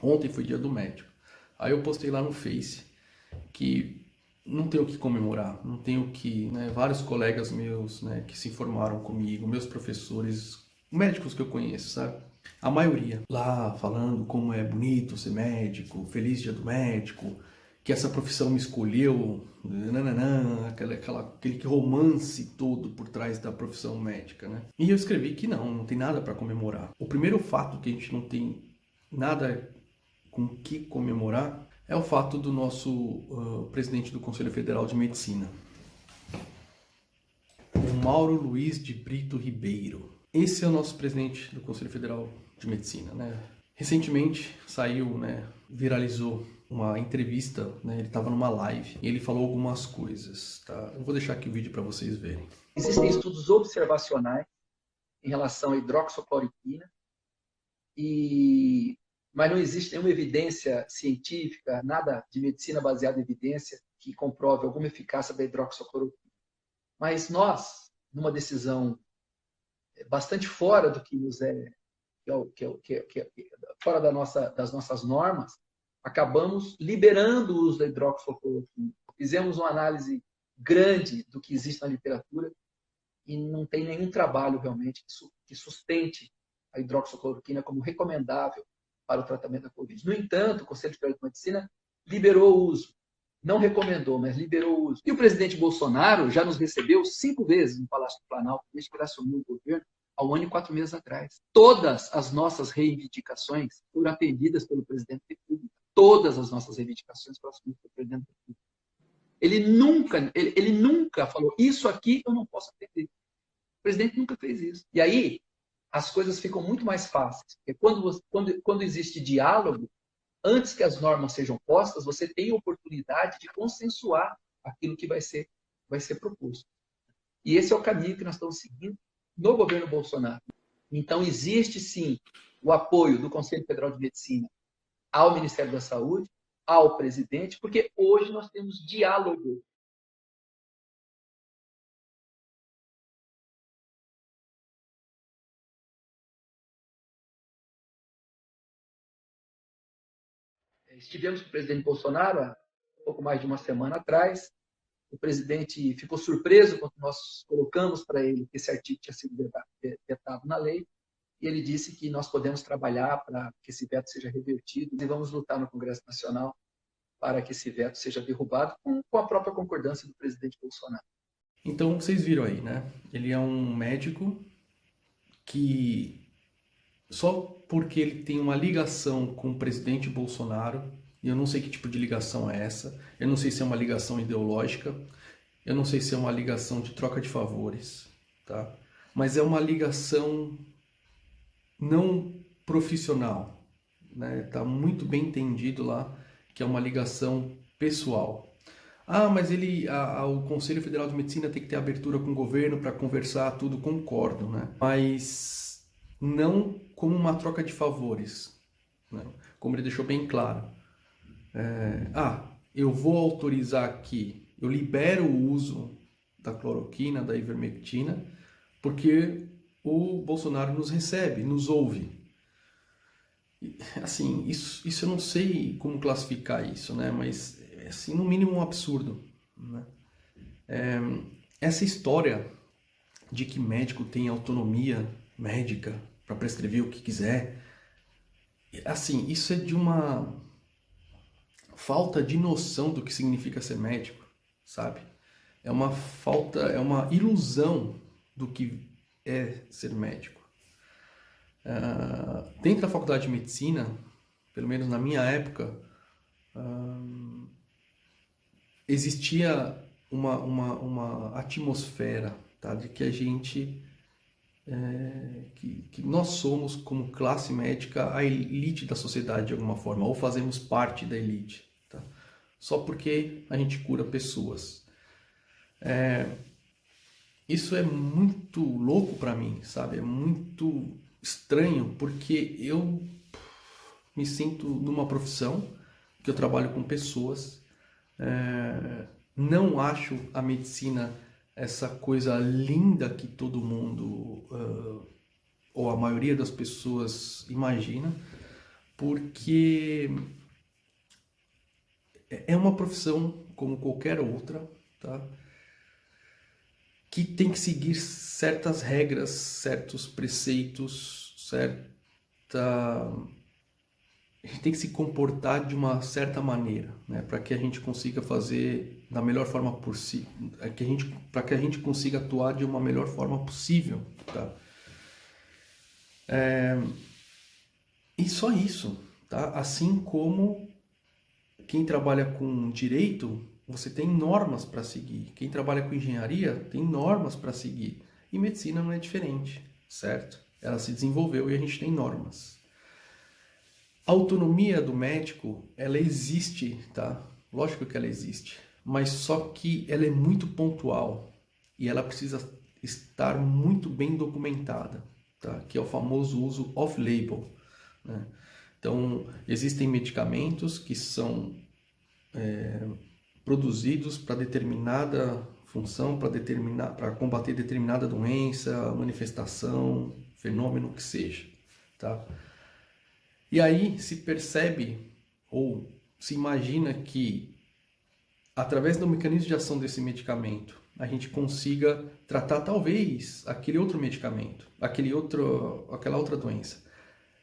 Ontem foi dia do médico. Aí eu postei lá no Face que não tenho o que comemorar, não tenho o que, né? Vários colegas meus, né, que se formaram comigo, meus professores, médicos que eu conheço, sabe? A maioria lá falando como é bonito ser médico, feliz dia do médico, que essa profissão me escolheu, nananã, aquele romance todo por trás da profissão médica, né? E eu escrevi que não tem nada para comemorar. O primeiro fato que a gente não tem nada com que comemorar é o fato do nosso presidente do Conselho Federal de Medicina, o Mauro Luiz de Brito Ribeiro. Esse é o nosso presidente do Conselho Federal de Medicina, né? Recentemente saiu, né, viralizou uma entrevista, né, ele estava numa live e ele falou algumas coisas, tá? Eu vou deixar aqui o vídeo para vocês verem. Existem estudos observacionais em relação à hidroxicloroquina, mas não existe nenhuma evidência científica, nada de medicina baseada em evidência que comprove alguma eficácia da hidroxicloroquina. Mas nós, numa decisão bastante fora do que nos fora das nossas normas, acabamos liberando o uso da hidroxicloroquina. Fizemos uma análise grande do que existe na literatura e não tem nenhum trabalho realmente que sustente a hidroxicloroquina como recomendável para o tratamento da Covid. No entanto, o Conselho Federal de Medicina liberou o uso. Não recomendou, mas liberou o uso. E o presidente Bolsonaro já nos recebeu 5 vezes no Palácio do Planalto, desde que ele assumiu o governo, há 1 ano e 4 meses atrás. Todas as nossas reivindicações foram atendidas pelo presidente da República. Todas as nossas reivindicações foram atendidas pelo presidente da República. Ele nunca falou, isso aqui eu não posso atender. O presidente nunca fez isso. E aí, as coisas ficam muito mais fáceis. Porque quando existe diálogo, antes que as normas sejam postas, você tem a oportunidade de consensuar aquilo que vai ser proposto. E esse é o caminho que nós estamos seguindo no governo Bolsonaro. Então, existe sim o apoio do Conselho Federal de Medicina ao Ministério da Saúde, ao presidente, porque hoje nós temos diálogo. Estivemos com o presidente Bolsonaro há pouco mais de uma semana atrás. O presidente ficou surpreso quando nós colocamos para ele que esse artigo tinha sido vetado na lei, e ele disse que nós podemos trabalhar para que esse veto seja revertido e vamos lutar no Congresso Nacional para que esse veto seja derrubado com a própria concordância do presidente Bolsonaro. Então vocês viram aí, né? Ele é um médico que só porque ele tem uma ligação com o presidente Bolsonaro, e eu não sei que tipo de ligação é essa, eu não sei se é uma ligação ideológica, eu não sei se é uma ligação de troca de favores, tá? Mas é uma ligação não profissional, né? Tá muito bem entendido lá que é uma ligação pessoal. Ah, mas o Conselho Federal de Medicina tem que ter abertura com o governo para conversar, tudo, concordo, né? Mas não como uma troca de favores, né? Como ele deixou bem claro. Eu vou autorizar aqui, eu libero o uso da cloroquina, da ivermectina, porque o Bolsonaro nos recebe, nos ouve. Assim, isso eu não sei como classificar isso, né? Mas, assim, no mínimo um absurdo, né? Essa história de que médico tem autonomia médica para prescrever o que quiser, assim, isso é de uma falta de noção do que significa ser médico, sabe? É uma falta, é uma ilusão do que é ser médico. Dentro da faculdade de medicina, pelo menos na minha época, existia uma atmosfera, tá? De que a gente, que nós somos, como classe médica, a elite da sociedade de alguma forma, ou fazemos parte da elite, tá? Só porque a gente cura pessoas. Isso é muito louco para mim, sabe? É muito estranho, porque eu me sinto numa profissão que eu trabalho com pessoas. Não acho a medicina essa coisa linda que todo mundo, ou a maioria das pessoas, imagina. porque é uma profissão como qualquer outra, tá? Que tem que seguir certas regras, certos preceitos, a gente tem que se comportar de uma certa maneira, né? Para que a gente consiga fazer da melhor forma possível, para que a gente consiga atuar de uma melhor forma possível, tá? E só isso, tá? Assim como quem trabalha com direito, você tem normas para seguir. Quem trabalha com engenharia tem normas para seguir. E medicina não é diferente, certo? Ela se desenvolveu e a gente tem normas. A autonomia do médico, ela existe, tá? Lógico que ela existe, mas só que ela é muito pontual e ela precisa estar muito bem documentada, tá? Que é o famoso uso off-label, né? Então, existem medicamentos que são produzidos para determinada função, para combater determinada doença, manifestação, fenômeno que seja, tá? E aí se percebe ou se imagina que através do mecanismo de ação desse medicamento a gente consiga tratar talvez aquele outro medicamento, aquela outra doença.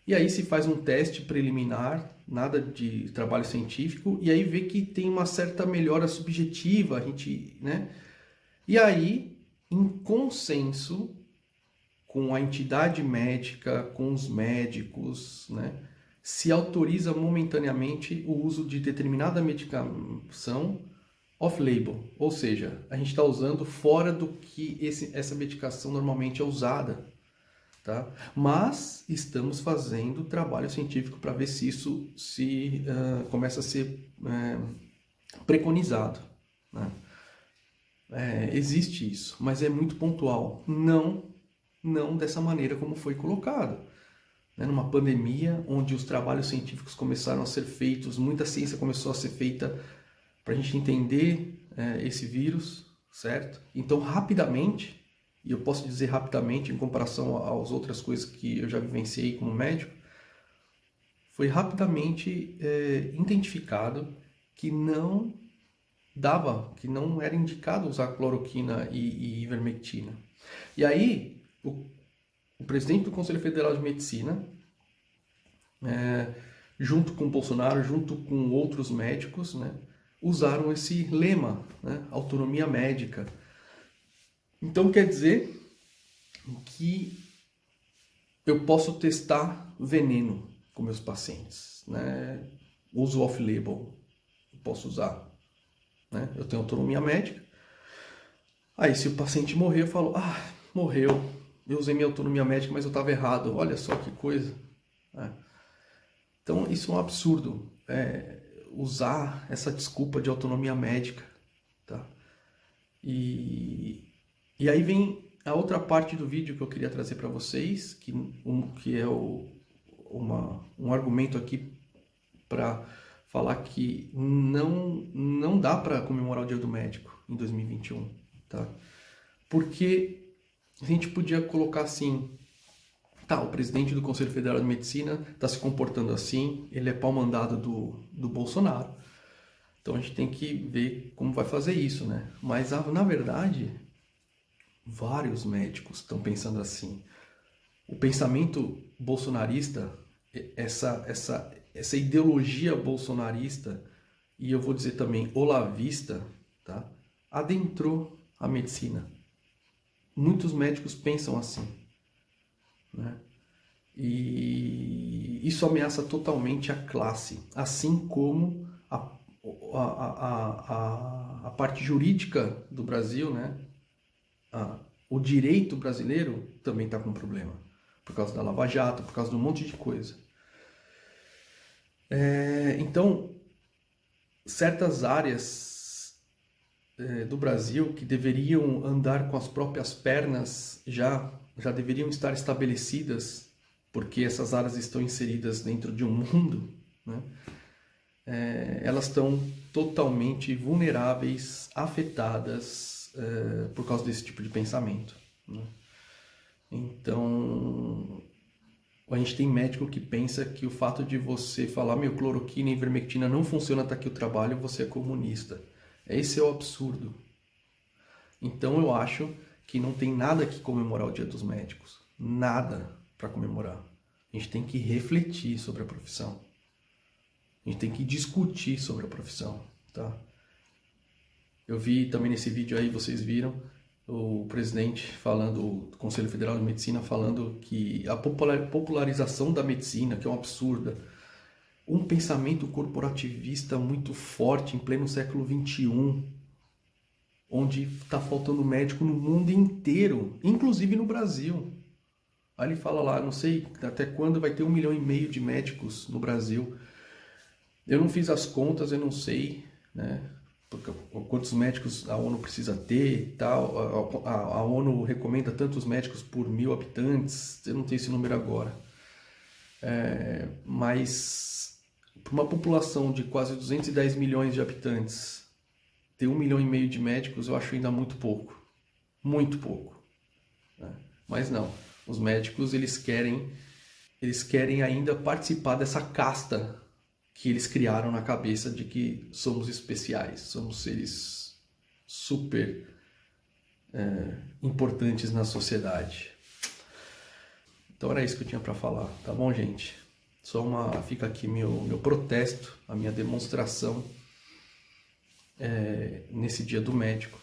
E aí se faz um teste preliminar, nada de trabalho científico, e aí vê que tem uma certa melhora subjetiva, a gente, né? E aí, em consenso com a entidade médica, com os médicos, né, se autoriza momentaneamente o uso de determinada medicação off-label, ou seja, a gente está usando fora do que essa medicação normalmente é usada. Tá? Mas estamos fazendo trabalho científico para ver se isso começa a ser preconizado, né? Existe isso, mas é muito pontual. Não dessa maneira como foi colocado. Né? Numa pandemia onde os trabalhos científicos começaram a ser feitos, muita ciência começou a ser feita para a gente entender esse vírus, certo? Então, rapidamente, e eu posso dizer rapidamente em comparação às outras coisas que eu já vivenciei como médico, foi rapidamente identificado que não que não era indicado usar cloroquina e ivermectina. E aí, o presidente do Conselho Federal de Medicina, junto com o Bolsonaro, junto com outros médicos, né, usaram esse lema, né, autonomia médica. Então quer dizer que eu posso testar veneno com meus pacientes, né? Uso off-label, posso usar, né? Eu tenho autonomia médica. Aí se o paciente morrer, eu falo, morreu, eu usei minha autonomia médica, mas eu estava errado, olha só que coisa. Então isso é um absurdo, usar essa desculpa de autonomia médica, tá? E aí vem a outra parte do vídeo que eu queria trazer para vocês, que é um argumento aqui para falar que não dá para comemorar o Dia do Médico em 2021, tá? Porque a gente podia colocar assim, o presidente do Conselho Federal de Medicina está se comportando assim, ele é pau-mandado do Bolsonaro, então a gente tem que ver como vai fazer isso, né? Mas na verdade, vários médicos estão pensando assim. O pensamento bolsonarista, essa ideologia bolsonarista, e eu vou dizer também olavista, tá? Adentrou a medicina. Muitos médicos pensam assim, né? E isso ameaça totalmente a classe, assim como a parte jurídica do Brasil, né? O direito brasileiro também está com problema, por causa da Lava Jato, por causa de um monte de coisa. Então, certas áreas do Brasil que deveriam andar com as próprias pernas já deveriam estar estabelecidas, porque essas áreas estão inseridas dentro de um mundo, né? Elas estão totalmente vulneráveis, afetadas por causa desse tipo de pensamento, né? Então, A gente tem médico que pensa que o fato de você falar, meu, cloroquina e ivermectina não funciona, tá aqui o trabalho, você é comunista. Esse é o absurdo. Então eu acho que não tem nada que comemorar o Dia dos Médicos. Nada para comemorar. A gente tem que refletir sobre a profissão. A gente tem que discutir sobre a profissão, tá? Eu vi também nesse vídeo aí, vocês viram, o presidente falando, do Conselho Federal de Medicina falando que a popularização da medicina, que é um absurda, um pensamento corporativista muito forte em pleno século XXI, onde está faltando médico no mundo inteiro, inclusive no Brasil. Aí ele fala lá, não sei até quando vai ter 1,5 milhão de médicos no Brasil. Eu não fiz as contas, eu não sei, né? Quantos médicos a ONU precisa ter e tal. A ONU recomenda tantos médicos por 1.000 habitantes, eu não tenho esse número agora. Mas para uma população de quase 210 milhões de habitantes, ter 1,5 milhão de médicos eu acho ainda muito pouco. Muito pouco. Né? Mas não, os médicos eles querem ainda participar dessa casta que eles criaram na cabeça de que somos especiais, somos seres super importantes na sociedade. Então era isso que eu tinha para falar, tá bom, gente? Fica aqui meu protesto, a minha demonstração nesse Dia do Médico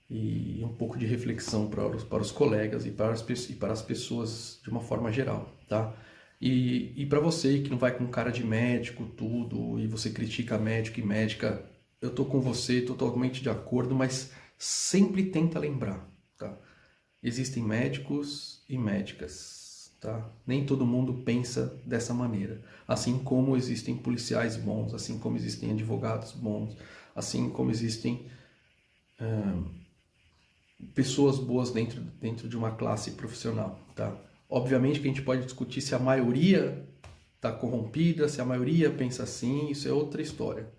e um pouco de reflexão para os colegas e para as pessoas de uma forma geral, tá? E para você que não vai com cara de médico, tudo, e você critica médico e médica, eu tô com você, totalmente de acordo, mas sempre tenta lembrar, tá? Existem médicos e médicas, tá? Nem todo mundo pensa dessa maneira. Assim como existem policiais bons, assim como existem advogados bons, assim como existem pessoas boas dentro de uma classe profissional, tá? Obviamente que a gente pode discutir se a maioria está corrompida, se a maioria pensa assim, isso é outra história.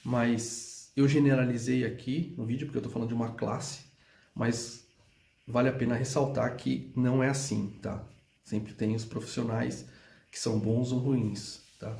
Mas eu generalizei aqui no vídeo porque eu estou falando de uma classe, mas vale a pena ressaltar que não é assim, tá? Sempre tem os profissionais que são bons ou ruins, tá?